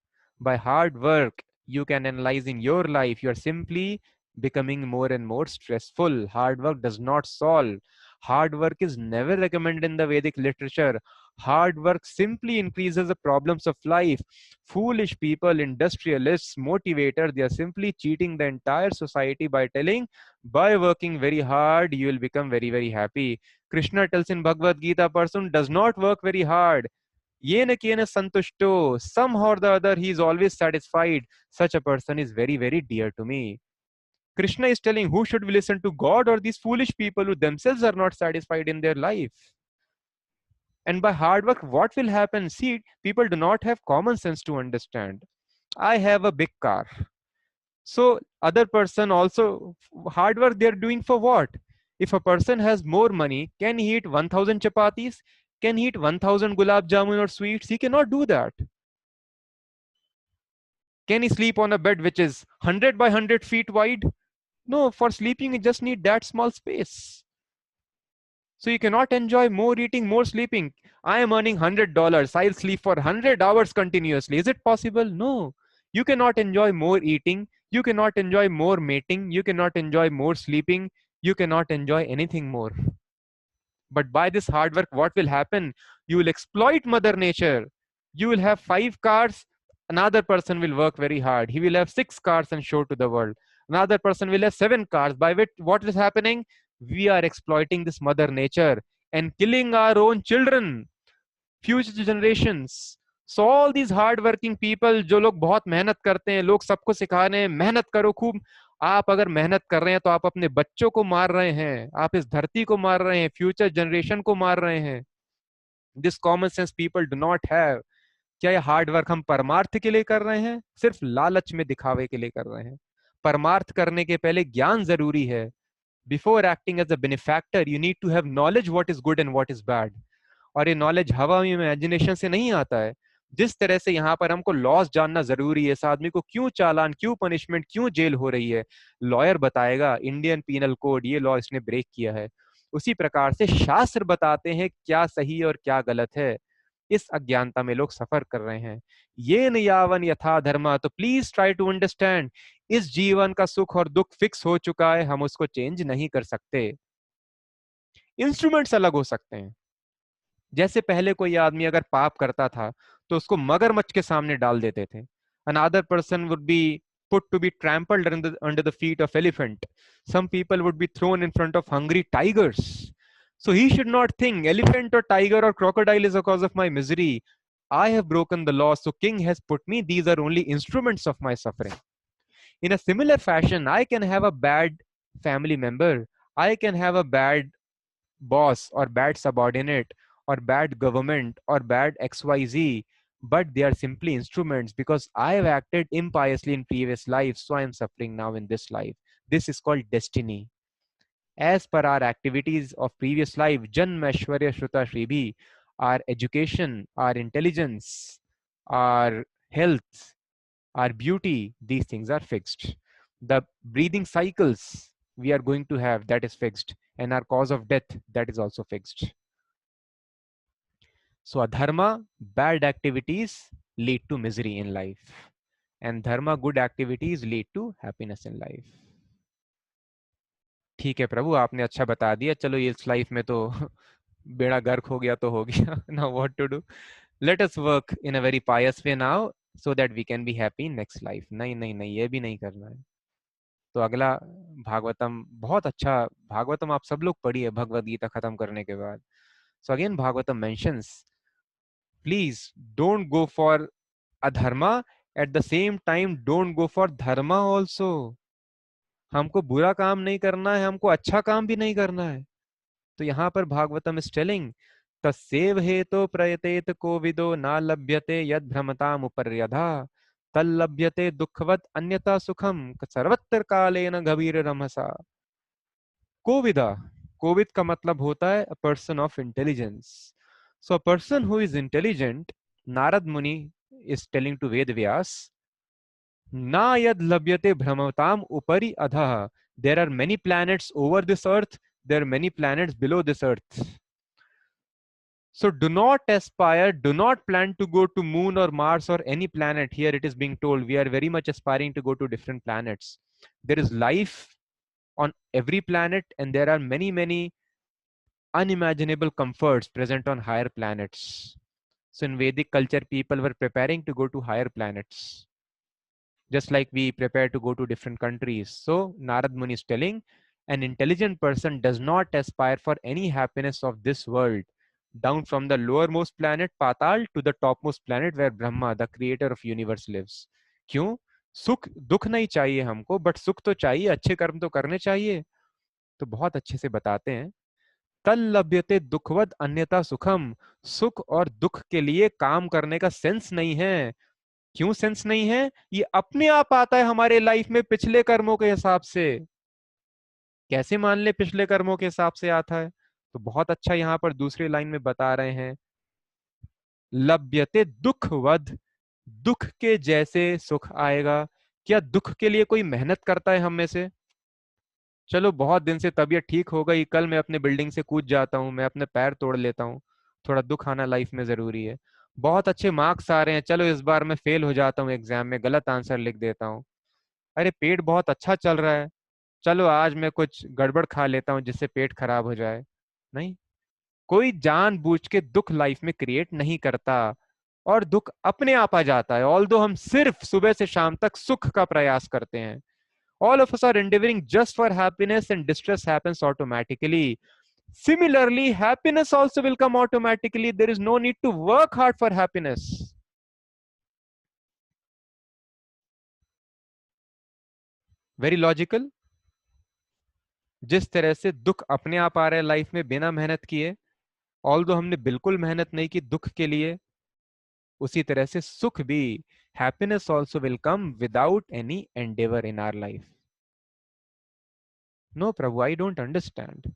By hard work, you can analyze in your life, you are simply becoming more and more stressful. Hard work does not solve. Hard work is never recommended in the Vedic literature. Hard work simply increases the problems of life. Foolish people, industrialists, motivators, they are simply cheating the entire society by telling, by working very hard, you will become very, very happy. Krishna tells in Bhagavad Gita, a person does not work very hard. Yena kena santushto. Somehow or the other, he is always satisfied. Such a person is very, very dear to me. Krishna is telling, who should we listen to, God or these foolish people who themselves are not satisfied in their life? And by hard work, what will happen? See, people do not have common sense to understand. I have a big car. So other person also, hard work they're doing for what? If a person has more money, can he eat 1000 chapatis? Can he eat 1000 gulab jamun or sweets? He cannot do that. Can he sleep on a bed which is 100 by 100 feet wide? No, for sleeping, you just need that small space. So you cannot enjoy more eating, more sleeping. I am earning $100. I'll sleep for 100 hours continuously. Is it possible? No. You cannot enjoy more eating. You cannot enjoy more mating. You cannot enjoy more sleeping. You cannot enjoy anything more. But by this hard work, what will happen? You will exploit Mother Nature. You will have 5 cars, another person will work very hard. He will have 6 cars and show to the world. Another person will have 7 cars. By which, what is happening? We are exploiting this Mother Nature and killing our own children, future generations. So all these hard working people, जो लोग बहुत मेहनत करते हैं, लोग सबको सिखा रहे हैं मेहनत करो खूब। आप अगर मेहनत कर रहे हैं तो आप अपने बच्चों को मार रहे हैं, आप इस धरती को मार रहे हैं, फ्यूचर जनरेशन को मार रहे हैं। This common sense people do not have. क्या ये हार्ड वर्क हम परमार्थ के लिए कर रहे हैं, सिर्फ लालच में दिखावे के लिए कर रहे हैं? परमार्थ करने के पहले ज्ञान जरूरी है। Before acting as a benefactor you need to have knowledge what is good and what is bad. और ये नॉलेज हवा में इमेजिनेशन से नहीं आता है। जिस तरह से यहाँ पर हमको लॉस जानना जरूरी है, इस आदमी को क्यों चालान, क्यों पनिशमेंट, क्यों जेल हो रही है, लॉयर बताएगा इंडियन पीनल कोड, ये लॉ इसने ब्रेक किया है। उसी प्रकार से शास्त्र बताते हैं क्या सही और क्या गलत है। इस अज्ञानता में लोग सफर कर रहे हैं। ये न यावन यथा धर्मा, तो प्लीज ट्राई टू अंडरस्टैंड, इस जीवन का सुख और दुख फिक्स हो चुका है, हम उसको चेंज नहीं कर सकते। इंस्ट्रूमेंट्स अलग हो सकते हैं। जैसे पहले कोई आदमी अगर पाप करता था तो उसको मगरमच्छ के सामने डाल देते थे। Another person would be put to be trampled under the feet of elephant. Some people would be thrown in front of hungry tigers. So he should not think elephant or tiger or crocodile is a cause of my misery. I have broken the law, so king has put me. These are only instruments of my suffering. In a similar fashion, I can have a bad family member. I can have a bad boss or bad subordinate or bad government or bad XYZ, but they are simply instruments because I have acted impiously in previous lives, so I am suffering now in this life. This is called destiny. As per our activities of previous life, Janma Aishwarya Shruta Shribhi, our education, our intelligence, our health, our beauty, these things are fixed. The breathing cycles we are going to have, that is fixed, and our cause of death, that is also fixed. So adharma, bad activities lead to misery in life, and dharma, good activities lead to happiness in life. ठीक है प्रभु, आपने अच्छा बता दिया, चलो इस life में तो बेड़ा गर्क हो गया तो हो गया। Now what to do? Let us work in a very pious way now so that we can be happy in next life. नहीं नहीं नहीं, ये भी नहीं करना है। तो अगला भागवतम बहुत अच्छा, भागवतम आप सब लोग पढ़िए भगवद गीता खत्म करने के बाद। So again Bhagavatam mentions, please don't go for adharma, at the same time don't go for Dharma also. हमको बुरा काम नहीं करना है, हमको अच्छा काम भी नहीं करना है। तो यहाँ पर भागवतम इज टेलिंग, तस्सेव हेतो प्रयतेत को विदो ना लभ्यते यद भ्रमताम उपर्यधा, तल्लभ्यते दुखवत अन्यथा सुखम सर्वत्र कालेन गभीर रमसा। कोविदा, कोविद का मतलब होता है a person of intelligence. So a person who is intelligent, Narad Muni is telling to Ved Vyas, ना यद लभ्यते भ्रमताम उपरि अधः, there are many planets over this earth, there are many planets below this earth. So do not aspire, do not plan to go to moon or Mars or any planet. Here it is being told we are very much aspiring to go to different planets. There is life on every planet and there are many, many unimaginable comforts present on higher planets. So in Vedic culture, people were preparing to go to higher planets, just like we prepare to go to different countries. So Narad Muni is telling, an intelligent person does not aspire for any happiness of this world, down from the lowermost planet Patal to the topmost planet where Brahma, the creator of universe, lives. क्यों? सुख दुख नहीं चाहिए हमको, but सुख तो चाहिए, अच्छे कर्म तो करने चाहिए। तो बहुत अच्छे से बताते हैं, तल लभ्यते दुखवद अन्यथा सुखम, सुख और दुख के लिए काम करने का सेंस नहीं है। क्यों सेंस नहीं है? ये अपने आप आता है हमारे लाइफ में पिछले कर्मों के हिसाब से। कैसे मान ले पिछले कर्मों के हिसाब से आता है? तो बहुत अच्छा यहाँ पर दूसरी लाइन में बता रहे हैं, लभ्यते दुखवद, दुख के जैसे सुख आएगा। क्या दुख के लिए कोई मेहनत करता है हम में से? चलो बहुत दिन से तबीयत ठीक हो गई, कल मैं अपने बिल्डिंग से कूद जाता हूँ, मैं अपने पैर तोड़ लेता हूँ। थोड़ा दुख आना लाइफ में जरूरी है। बहुत अच्छे मार्क्स आ रहे हैं, चलो इस बार मैं फेल हो जाता हूँ एग्जाम में, गलत आंसर लिख देता हूँ। अरे पेट बहुत अच्छा चल रहा है, चलो आज मैं कुछ गड़बड़ खा लेता हूँ जिससे पेट खराब हो जाए। नहीं, कोई जानबूझ के दुख लाइफ में क्रिएट नहीं करता, और दुख अपने आप आ जाता है। ऑल दो हम सिर्फ सुबह से शाम तक सुख का प्रयास करते हैं, all of us are endeavoring just for happiness, and distress happens automatically. Similarly, happiness also will come automatically. There is no need to work hard for happiness. Very logical. जिस तरह से दुख अपने आप आ रहे हैं लाइफ में बिना मेहनत किए, ऑल दो हमने बिल्कुल मेहनत नहीं की दुख के लिए, उसी तरह से सुख भी, happiness also will come without any endeavour in our life. No Prabhu, I don't understand.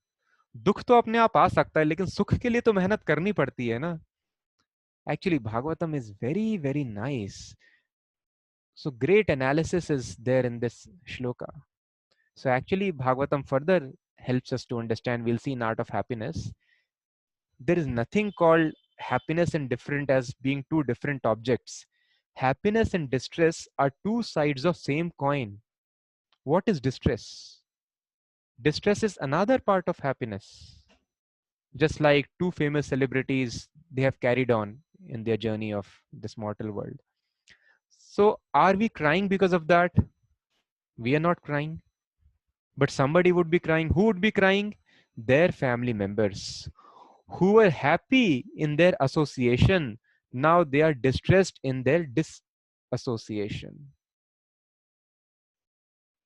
दुख तो अपने आप आ सकता है, लेकिन सुख के लिए तो मेहनत करनी पड़ती है ना। Actually, Bhagavatam is very, very nice. So great analysis is there in this shloka. So actually, Bhagavatam further helps us to understand. We'll see in Art of Happiness. There is nothing called happiness and different as being two different objects. Happiness and distress are two sides of same coin. What is distress? Distress is another part of happiness. Just like two famous celebrities, they have carried on in their journey of this mortal world. So, are we crying because of that? We are not crying, but somebody would be crying. Who would be crying? Their family members who were happy in their association. Now they are distressed in their disassociation.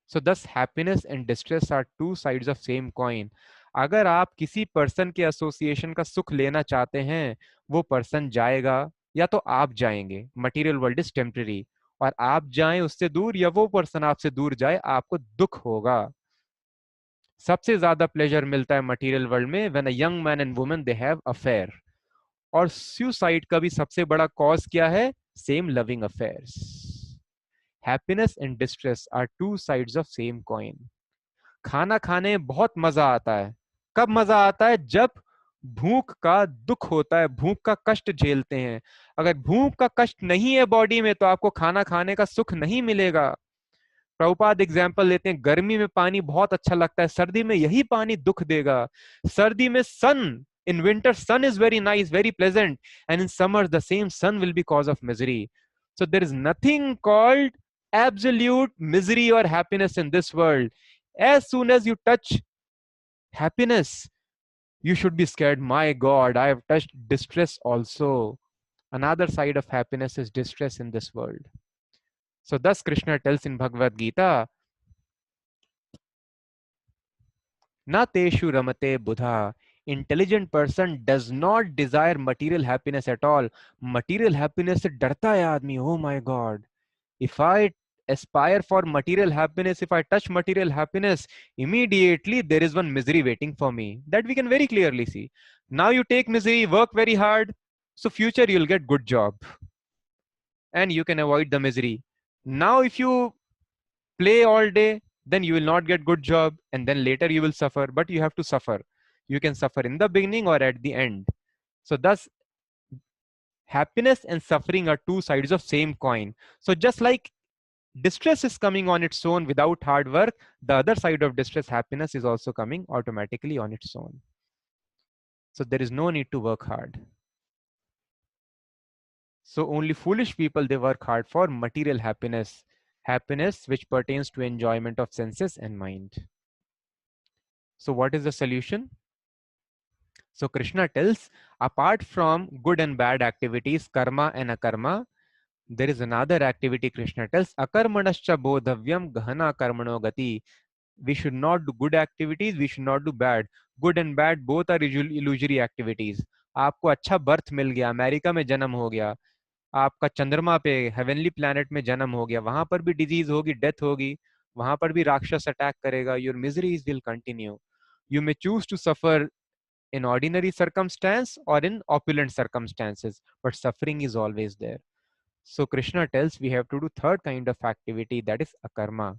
So thus happiness and distress are two sides of same coin. अगर आप किसी person के association का सुख लेना चाहते हैं, वो पर्सन जाएगा या तो आप जाएंगे। मटेरियल वर्ल्ड इज टेम्पररी, और आप जाएं उससे दूर या वो पर्सन आपसे दूर जाए, आपको दुख होगा। सबसे ज्यादा प्लेजर मिलता है मटेरियल वर्ल्ड में when a young man and woman they have affair. और सुसाइड का भी सबसे बड़ा कॉज क्या है? Same loving affairs. Happiness and distress are two sides of same coin. खाना खाने में बहुत मजा आता है। कब मजा आता है? जब भूख का दुख होता है, भूख का कष्ट झेलते हैं। अगर भूख का कष्ट नहीं है बॉडी में, तो आपको खाना खाने का सुख नहीं मिलेगा। प्रभुपाद एग्जाम्पल लेते हैं, गर्मी में पानी बहुत अच्छा लगता है, सर्दी में यही पानी दुख देगा। सर्दी में सन, in winter sun is very nice, very pleasant, and in summer the same sun will be cause of misery. So there is nothing called absolute misery or happiness in this world. As soon as you touch happiness, you should be scared. My God, I have touched distress also. Another side of happiness is distress in this world. So thus Krishna tells in Bhagavad Gita, na teshu ramate buddha. Intelligent person does not desire material happiness at all. Material happiness से डरता है आदमी. Oh my God, if I aspire for material happiness, if I touch material happiness, immediately there is one misery waiting for me. That we can very clearly see. Now you take misery, work very hard, so future you'll get good job and you can avoid the misery. Now if you play all day, then you will not get good job, and then later you will suffer, but you have to suffer. You can suffer in the beginning or at the end. So thus happiness and suffering are two sides of same coin. So just like distress is coming on its own without hard work, the other side of distress, happiness, is also coming automatically on its own. So there is no need to work hard. So only foolish people, they work hard for material happiness, happiness which pertains to enjoyment of senses and mind. So what is the solution? So Krishna tells, apart from good and bad activities, karma and akarma, there is another activity. Krishna tells, akarmanascha bodhavyam gahana karmano gati. We should not do good activities, we should not do bad. Good and bad both are illusory activities. आपको अच्छा birth मिल गया, America में जन्म हो गया, आपका चंद्रमा पे हेवनली प्लैनेट में जन्म हो गया, वहां पर भी डिजीज होगी, डेथ होगी, वहां पर भी राक्षस अटैक करेगा, your miseries will continue. You may choose to suffer in ordinary circumstance or in opulent circumstances, but suffering is always there. So Krishna tells we have to do third kind of activity, that is akarma.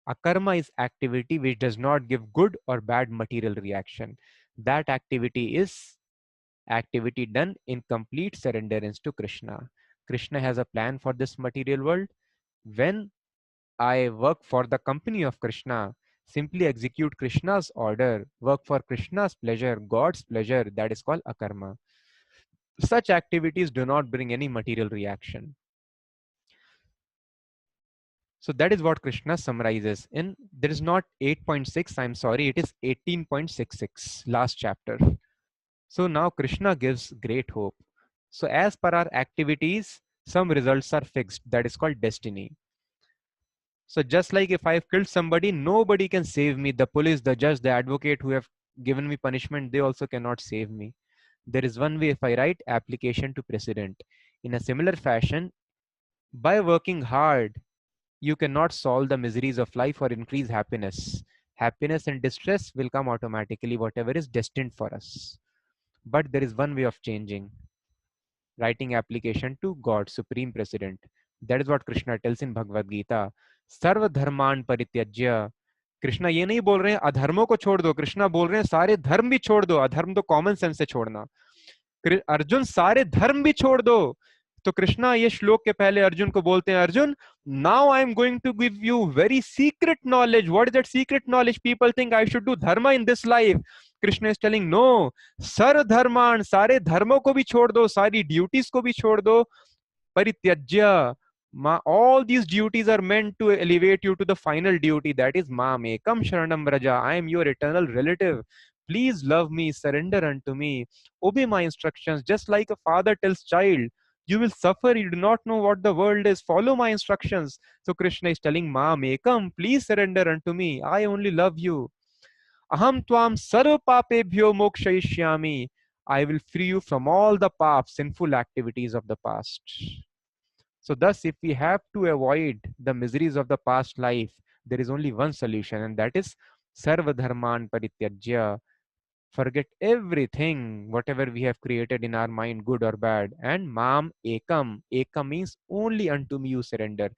Akarma is activity which does not give good or bad material reaction. That activity is activity done in complete surrenderance to Krishna. Krishna has a plan for this material world. When I work for the company of Krishna, Simply execute Krishna's order, work for Krishna's pleasure, God's pleasure. That is called akarma. Such activities do not bring any material reaction. So that is what Krishna summarizes in, there is not 8.6, I'm sorry, it is 18.66, last chapter. So now Krishna gives great hope. So as per our activities, some results are fixed. That is called destiny. So just like if I've killed somebody, nobody can save me. The police, the judge, the advocate who have given me punishment, they also cannot save me. There is one way: if I write application to president. In a similar fashion, by working hard, you cannot solve the miseries of life or increase happiness. Happiness and distress will come automatically, whatever is destined for us. But there is one way of changing: writing application to God, Supreme President. That is what Krishna tells in Bhagavad Gita. Sarva dharman परित्यज्य. कृष्णा ये नहीं बोल रहे हैं अधर्मों को छोड़ दो, कृष्णा बोल रहे हैं सारे धर्म भी छोड़ दो. अधर्म तो कॉमन सेंस से छोड़ना. अर्जुन सारे धर्म भी छोड़ दो. तो कृष्णा ये श्लोक के पहले अर्जुन को बोलते हैं, Arjun now I am going to give you very secret knowledge. What is that secret knowledge? People think I should do dharma in this life. Krishna is telling no, सर्व धर्मान, सारे धर्मों को भी छोड़ दो, सारी ड्यूटीज को भी छोड़ दो. परित्यज्य, all these duties are meant to elevate you to the final duty, that is mamekam sharanam braja. I am your eternal relative. Please love me, surrender unto me, obey my instructions, just like a father tells child, you will suffer, you do not know what the world is, follow my instructions. So Krishna is telling mamekam, please surrender unto me, I only love you. Aham tvam sarva papebhyo mokshayishyami. I will free you from all the paps, sinful activities of the past. So, thus, if we have to avoid the miseries of the past life, there is only one solution, and that is Sarva Dharman Parityajya. Forget everything, whatever we have created in our mind, good or bad. And Mam Ekam. Ekam means only unto me you surrender.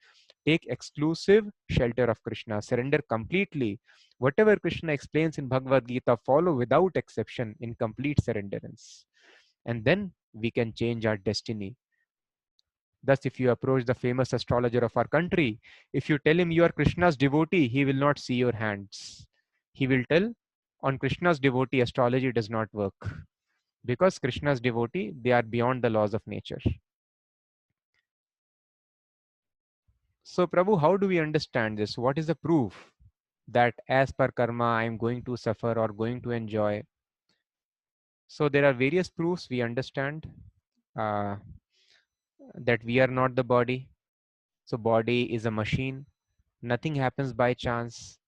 Take exclusive shelter of Krishna. Surrender completely. Whatever Krishna explains in Bhagavad Gita, follow without exception in complete surrenderance. And then we can change our destiny. Thus, if you approach the famous astrologer of our country, if you tell him you are Krishna's devotee, he will not see your hands. He will tell, on Krishna's devotee, astrology does not work. Because Krishna's devotee, they are beyond the laws of nature. So, Prabhu, how do we understand this? What is the proof that as per karma, I am going to suffer or going to enjoy? So, there are various proofs we understand uh, that we are not the body. So, body is a machine. Nothing happens by chance.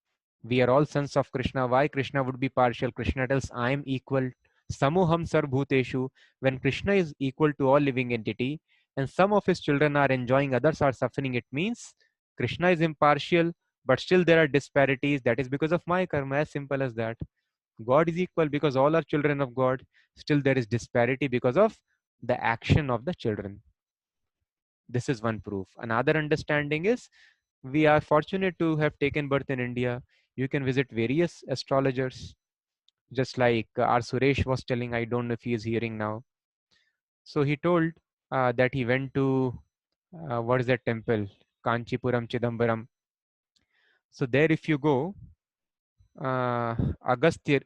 We are all sons of Krishna. Why Krishna would be partial? Krishna tells, I am equal. Samoham sarvbhuteshu. When Krishna is equal to all living entity and some of his children are enjoying, others are suffering, it means Krishna is impartial, but still there are disparities. That is because of my karma, as simple as that. God is equal because all are children of God. Still there is disparity because of the action of the children. This is one proof. Another understanding is we are fortunate to have taken birth in India. You can visit various astrologers, just like our Suresh was telling. I don't know if he is hearing now. So he told that he went to what is that temple? Kanchipuram, Chidambaram. So there, if you go, Agastya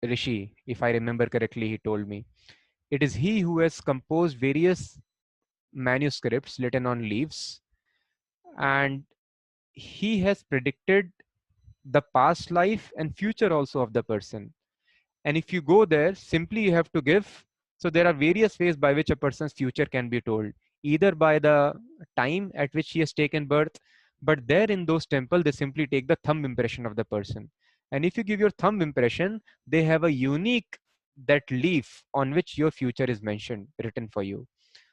Rishi, if I remember correctly, he told me it is he who has composed various manuscripts written on leaves, and he has predicted the past life and future also of the person. And if you go there, simply you have to give. So there are various ways by which a person's future can be told, either by the time at which he has taken birth, but there in those temples, they simply take the thumb impression of the person. And if you give your thumb impression, they have a unique that leaf on which your future is mentioned, written for you.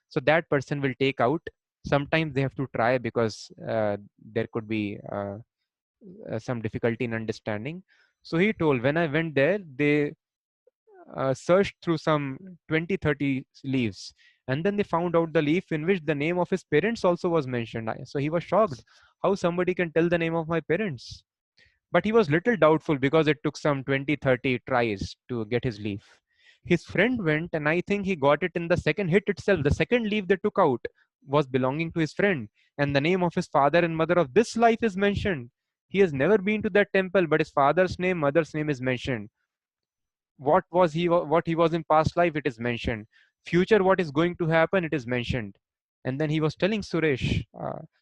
So that person will take out. Sometimes they have to try because there could be some difficulty in understanding. So he told, when I went there, they searched through some 20, 30 leaves. And then they found out the leaf in which the name of his parents also was mentioned. So he was shocked how somebody can tell the name of my parents. But he was little doubtful because it took some 20, 30 tries to get his leaf. His friend went, and I think he got it in the second hit itself. The second leaf they took out was belonging to his friend, and the name of his father and mother of this life is mentioned. He has never been to that temple, but his father's name, mother's name is mentioned. What he was in past life, it is mentioned. Future, what is going to happen, it is mentioned. And then he was telling Suresh,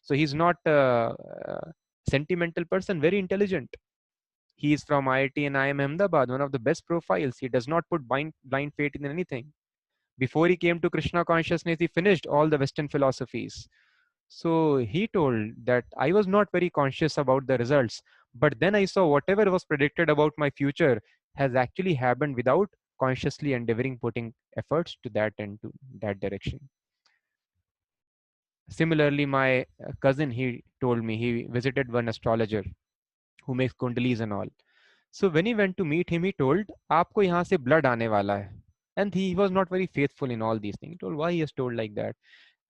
so he's not a sentimental person, very intelligent. He is from IIT and IIM Ahmedabad, one of the best profiles. He does not put blind faith in anything. Before he came to Krishna consciousness, he finished all the Western philosophies. So he told that I was not very conscious about the results, but then I saw whatever was predicted about my future has actually happened without consciously endeavoring putting efforts to that and to that direction. Similarly, my cousin, he told me he visited one astrologer who makes kundalis and all. So when he went to meet him, he told, "आपको यहाँ से blood आने वाला है." And he was not very faithful in all these things. He told why he has told like that.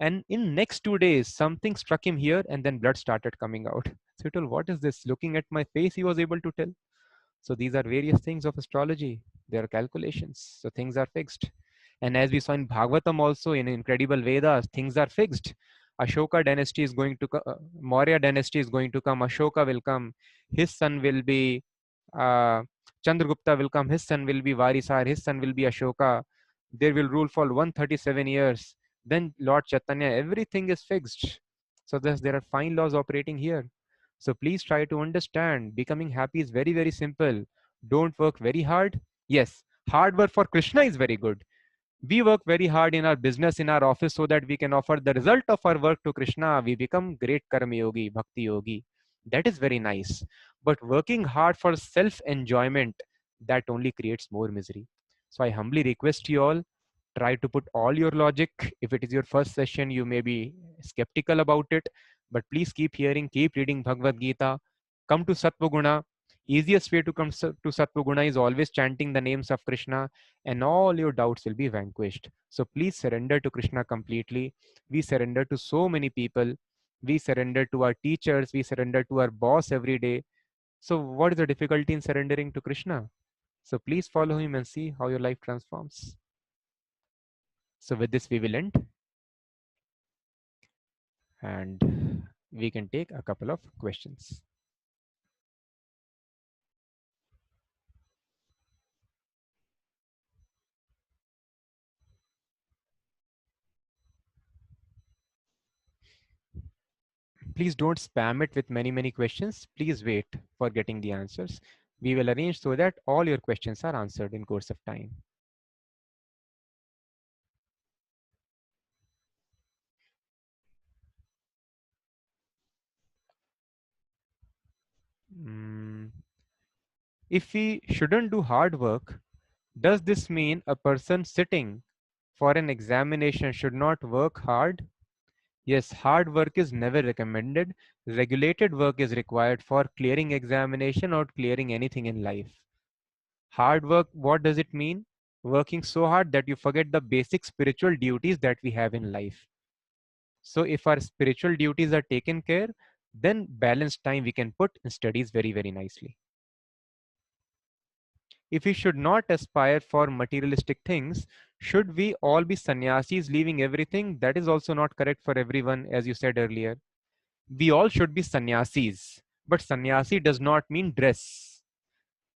And in next 2 days, something struck him here, and then blood started coming out. So he told, "What is this?" Looking at my face, he was able to tell. So these are various things of astrology. They are calculations. So things are fixed. And as we saw in Bhagavatam also, in incredible Vedas, things are fixed. Ashoka dynasty is going to come. Maurya dynasty is going to come. Ashoka will come. His son will be uh, Chandragupta will come. His son will be Varisar. His son will be Ashoka. They will rule for 137 years. Then Lord Chaitanya. Everything is fixed. So there are fine laws operating here. So please try to understand. Becoming happy is very, very simple. Don't work very hard. Yes, hard work for Krishna is very good. We work very hard in our business, in our office, so that we can offer the result of our work to Krishna. We become great karma yogi, bhakti yogi. That is very nice. But working hard for self enjoyment, that only creates more misery. So I humbly request you all, try to put all your logic. If it is your first session, you may be skeptical about it, but please keep hearing, keep reading Bhagavad Gita. Come to Sattva Guna. Easiest way to come to Sattva Guna is always chanting the names of Krishna, and all your doubts will be vanquished. So please surrender to Krishna completely. We surrender to so many people. We surrender to our teachers. We surrender to our boss every day. So what is the difficulty in surrendering to Krishna? So please follow him and see how your life transforms. So with this, we will end, and we can take a couple of questions. Please don't spam it with many, many questions. Please wait for getting the answers. We will arrange so that all your questions are answered in course of time. Mm, if we shouldn't do hard work, does this mean a person sitting for an examination should not work hard? Yes, hard work is never recommended. Regulated work is required for clearing examination or clearing anything in life. Hard work, what does it mean? Working so hard that you forget the basic spiritual duties that we have in life. So if our spiritual duties are taken care, then balanced time we can put in studies very, very nicely. If we should not aspire for materialistic things, should we all be sannyasis leaving everything? That is also not correct for everyone, as you said earlier. We all should be sannyasis, but sannyasi does not mean dress.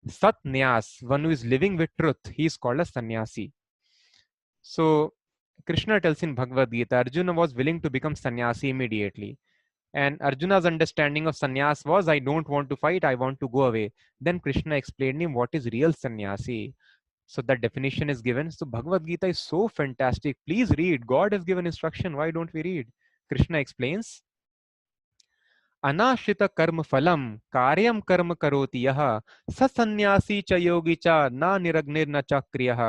Satnyas, one who is living with truth, he is called a sannyasi. So Krishna tells in Bhagavad Gita, Arjuna was willing to become sannyasi immediately. And Arjuna's understanding of sannyas was, I don't want to fight, I want to go away. Then Krishna explained him what is real sannyasi. So that definition is given. So Bhagavad Gita is so fantastic. Please read. God has given instruction. Why don't we read? Krishna explains, अनाश्रित कर्म फलम कार्यम कर्म करोति यः स सन्यासी च योगी च न निरग्निर्न च क्रियः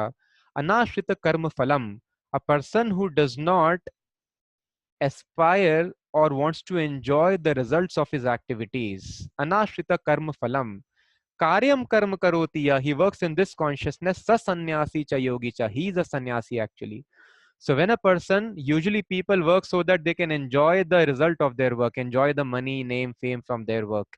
अनाश्रित कर्म फलम, a person who does not aspire or wants to enjoy the results of his activities. Anashrita karma phalam. Karyam karma karoti ya. He works in this consciousness. Sa sannyasi cha yogi cha. He is a sannyasi actually. So when a person, usually people work so that they can enjoy the result of their work, enjoy the money, name, fame from their work.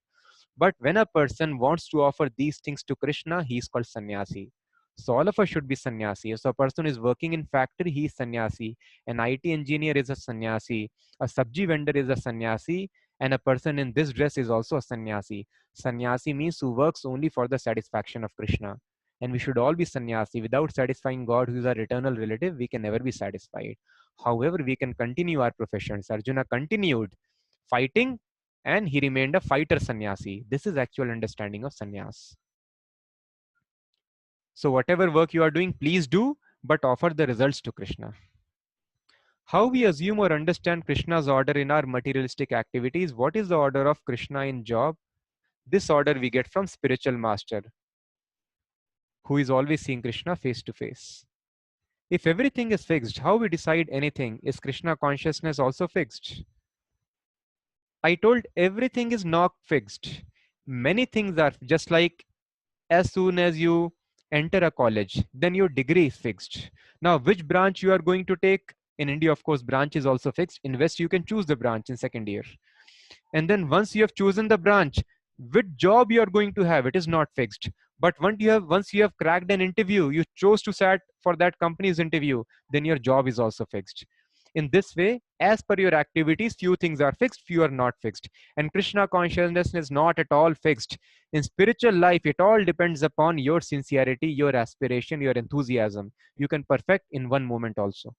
But when a person wants to offer these things to Krishna, he is called sannyasi. So all of us should be sannyasi. So a person is working in factory, he is sannyasi. An IT engineer is a sannyasi. A sabji vendor is a sannyasi. And a person in this dress is also a sannyasi. Sannyasi means who works only for the satisfaction of Krishna. And we should all be sannyasi. Without satisfying God, who is our eternal relative, we can never be satisfied. However, we can continue our professions. Arjuna continued fighting and he remained a fighter sannyasi. This is actual understanding of sannyas. So whatever work you are doing, please do, but offer the results to Krishna. How we assume or understand Krishna's order in our materialistic activities. What is the order of Krishna in job? This order we get from spiritual master, who is always seeing Krishna face to face. If everything is fixed, how we decide anything? Is Krishna consciousness also fixed? I told everything is not fixed. Many things are just like as soon as you enter a college, then your degree is fixed. Now, which branch you are going to take? In India, of course, branch is also fixed. In West, you can choose the branch in second year. And then once you have chosen the branch, which job you are going to have, it is not fixed. But once you have cracked an interview, you chose to sat for that company's interview, then your job is also fixed. In this way, as per your activities, few things are fixed, few are not fixed. And Krishna consciousness is not at all fixed. In spiritual life, it all depends upon your sincerity, your aspiration, your enthusiasm. You can perfect in one moment also.